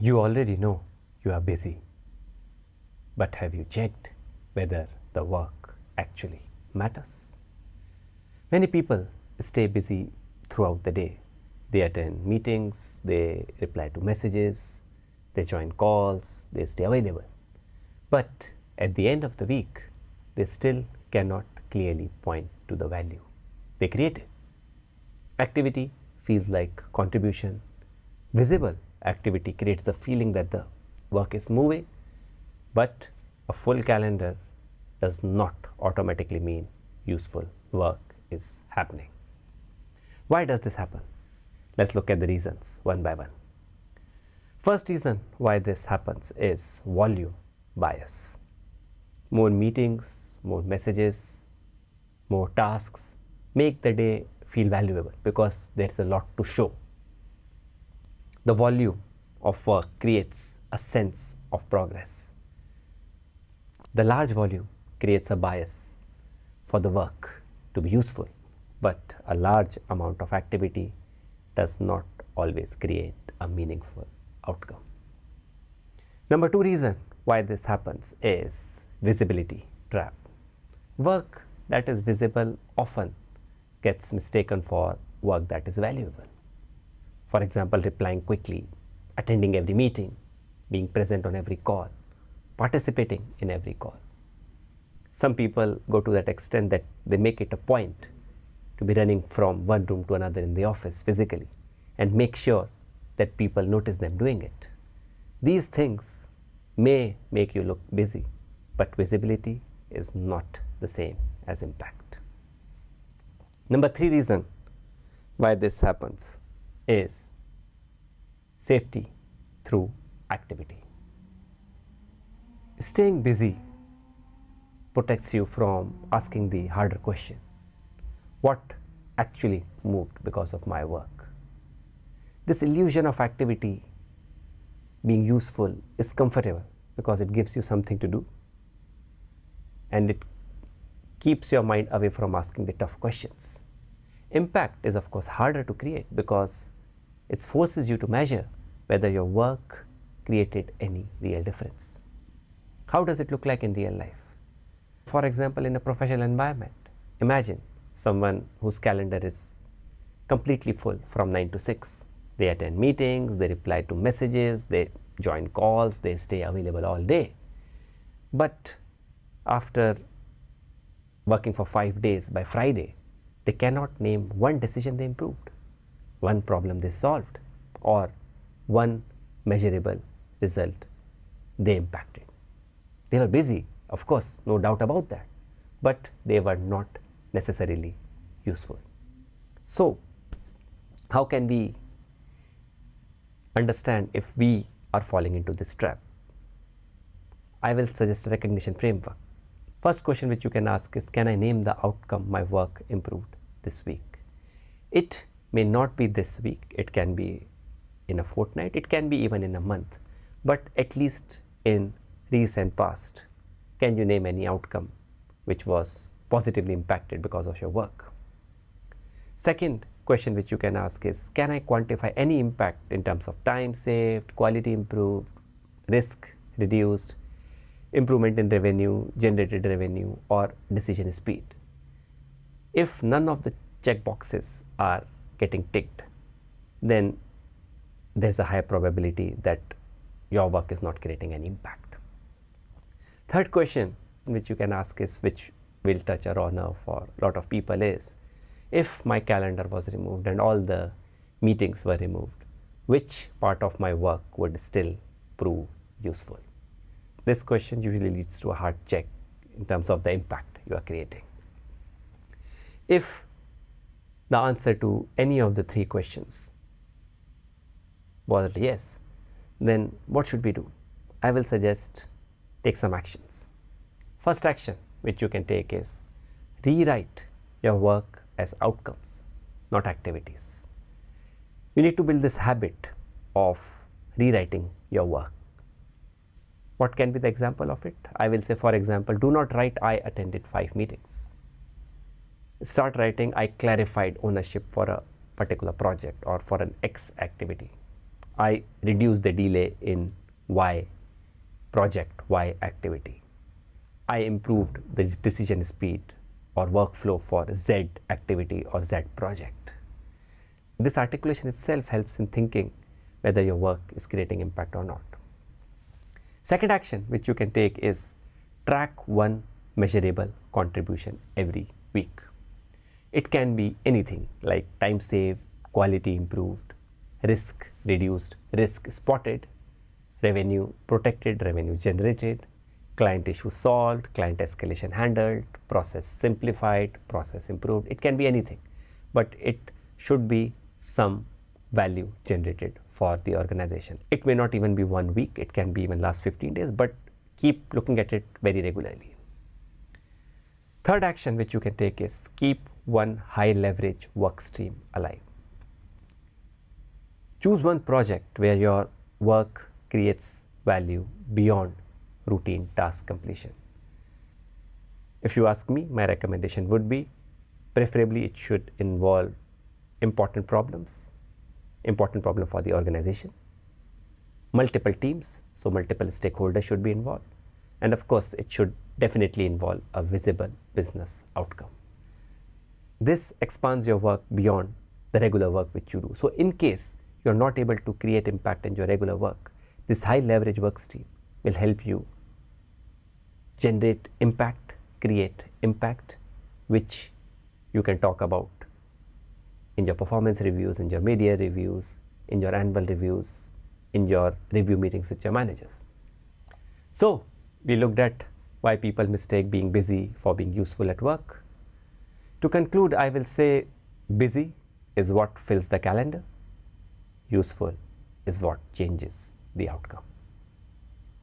You already know you are busy, but have you checked whether the work actually matters? Many people stay busy throughout the day. They attend meetings, they reply to messages, they join calls, they stay available. But at the end of the week, they still cannot clearly point to the value they created. Activity feels like contribution. Visible activity creates the feeling that the work is moving, but a full calendar does not automatically mean useful work is happening. Why does this happen? Let's look at the reasons one by one. First reason why this happens is volume bias. More meetings, more messages, more tasks make the day feel valuable because there is a lot to show. The volume of work creates a sense of progress. The large volume creates a bias for the work to be useful, but a large amount of activity does not always create a meaningful outcome. Number two reason why this happens is visibility trap. Work that is visible often gets mistaken for work that is valuable. For example, replying quickly, attending every meeting, being present on every call, participating in every call. Some people go to that extent that they make it a point to be running from one room to another in the office physically and make sure that people notice them doing it. These things may make you look busy, but visibility is not the same as impact. Number three reason why this happens is safety through activity. Staying busy protects you from asking the harder question: what actually moved because of my work? This illusion of activity being useful is comfortable because it gives you something to do and it keeps your mind away from asking the tough questions. Impact is of course harder to create because it forces you to measure whether your work created any real difference. How does it look like in real life? For example, in a professional environment, imagine someone whose calendar is completely full from 9 to 6. They attend meetings, they reply to messages, they join calls, they stay available all day. But after working for 5 days, by Friday, they cannot name one decision they improved, one problem they solved, or one measurable result they impacted. They were busy, of course, no doubt about that, but they were not necessarily useful. So, how can we understand if we are falling into this trap? I will suggest a recognition framework. First question which you can ask is, can I name the outcome my work improved this week? It may not be this week, it can be in a fortnight, it can be even in a month, but at least in recent past, can you name any outcome which was positively impacted because of your work? Second question which you can ask is, can I quantify any impact in terms of time saved, quality improved, risk reduced, improvement in revenue, generated revenue, or decision speed? If none of the check boxes are getting ticked, then there's a high probability that your work is not creating any impact. Third question which you can ask is, which will touch a raw nerve for a lot of people, is, if my calendar was removed and all the meetings were removed, which part of my work would still prove useful? This question usually leads to a hard check in terms of the impact you are creating. If the answer to any of the three questions was yes, then what should we do? I will suggest take some actions. First action which you can take is rewrite your work as outcomes, not activities. You need to build this habit of rewriting your work. What can be the example of it? I will say, for example, do not write I attended 5 meetings. Start writing I clarified ownership for a particular project or for an X activity. I reduced the delay in Y project, Y activity. I improved the decision speed or workflow for Z activity or Z project. This articulation itself helps in thinking whether your work is creating impact or not. Second action which you can take is track one measurable contribution every week. It can be anything like time saved, quality improved, risk reduced, risk spotted, revenue protected, revenue generated, client issue solved, client escalation handled, process simplified, process improved. It can be anything, but it should be some value generated for the organization. It may not even be 1 week, it can be even last 15 days, but keep looking at it very regularly. Third action which you can take is keep one high leverage work stream alive. Choose one project where your work creates value beyond routine task completion. If you ask me, my recommendation would be preferably it should involve important problem for the organization, multiple teams, so multiple stakeholders should be involved, and of course it should definitely involve a visible business outcome. This expands your work beyond the regular work which you do. So in case you are not able to create impact in your regular work, this high leverage work stream will help you generate impact, create impact, which you can talk about in your performance reviews, in your media reviews, in your annual reviews, in your review meetings with your managers. So we looked at why people mistake being busy for being useful at work. To conclude, I will say busy is what fills the calendar, useful is what changes the outcome.